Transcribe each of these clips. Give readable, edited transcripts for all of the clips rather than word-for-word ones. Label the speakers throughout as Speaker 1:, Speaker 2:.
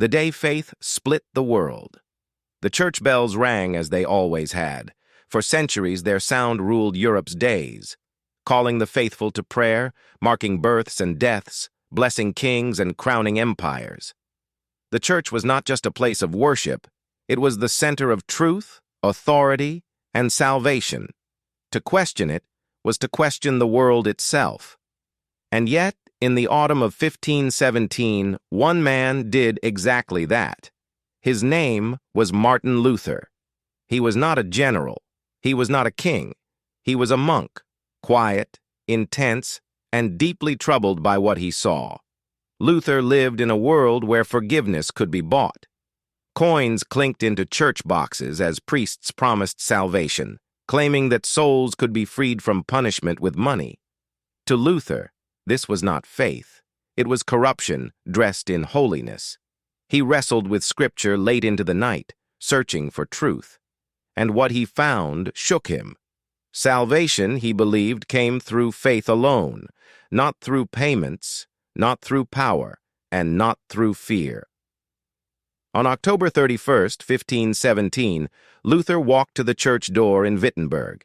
Speaker 1: the day faith split the world. The church bells rang as they always had. For centuries, their sound ruled Europe's days, calling the faithful to prayer, marking births and deaths, blessing kings and crowning empires. The church was not just a place of worship, it was the center of truth, authority, and salvation. To question it was to question the world itself. And yet, in the autumn of 1517, one man did exactly that. His name was Martin Luther. He was not a general. He was not a king. He was a monk, quiet, intense, and deeply troubled by what he saw. Luther lived in a world where forgiveness could be bought. Coins clinked into church boxes as priests promised salvation, claiming that souls could be freed from punishment with money. To Luther, this was not faith. It was corruption dressed in holiness. He wrestled with Scripture late into the night, searching for truth. And what he found shook him. Salvation, he believed, came through faith alone, not through payments, not through power, and not through fear. On October 31st, 1517, Luther walked to the church door in Wittenberg.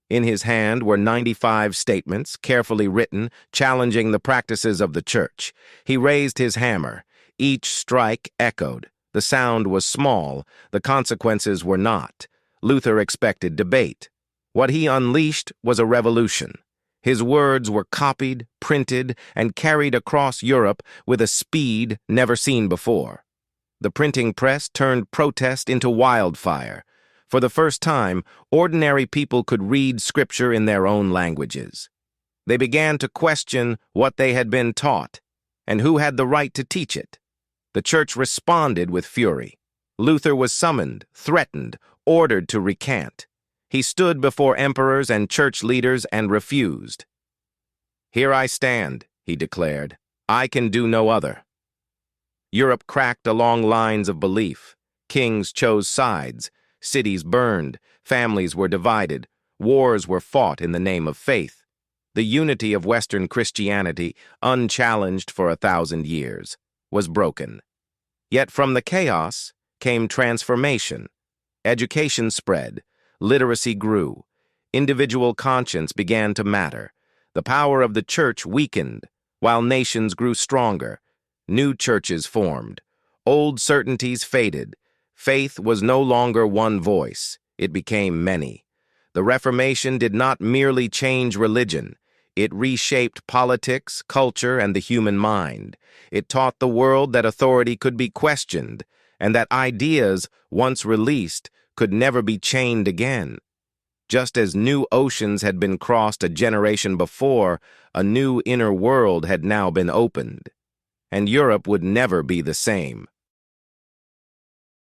Speaker 1: In his hand were 95 statements, carefully written, challenging the practices of the church. He raised his hammer. Each strike echoed. The sound was small, the consequences were not. Luther expected debate. What he unleashed was a revolution. His words were copied, printed, and carried across Europe with a speed never seen before. The printing press turned protest into wildfire. For the first time, ordinary people could read Scripture in their own languages. They began to question what they had been taught, and who had the right to teach it. The church responded with fury. Luther was summoned, threatened, ordered to recant. He stood before emperors and church leaders and refused. "Here I stand," he declared. "I can do no other." Europe cracked along lines of belief. Kings chose sides. Cities burned. Families were divided. Wars were fought in the name of faith. The unity of Western Christianity, unchallenged for 1,000 years, was broken. Yet from the chaos came transformation. Education spread. Literacy grew. Individual conscience began to matter. The power of the church weakened, while nations grew stronger. New churches formed. Old certainties faded. Faith was no longer one voice. It became many. The Reformation did not merely change religion. It reshaped politics, culture, and the human mind. It taught the world that authority could be questioned, and that ideas, once released, could never be chained again. Just as new oceans had been crossed a generation before, a new inner world had now been opened. And Europe would never be the same.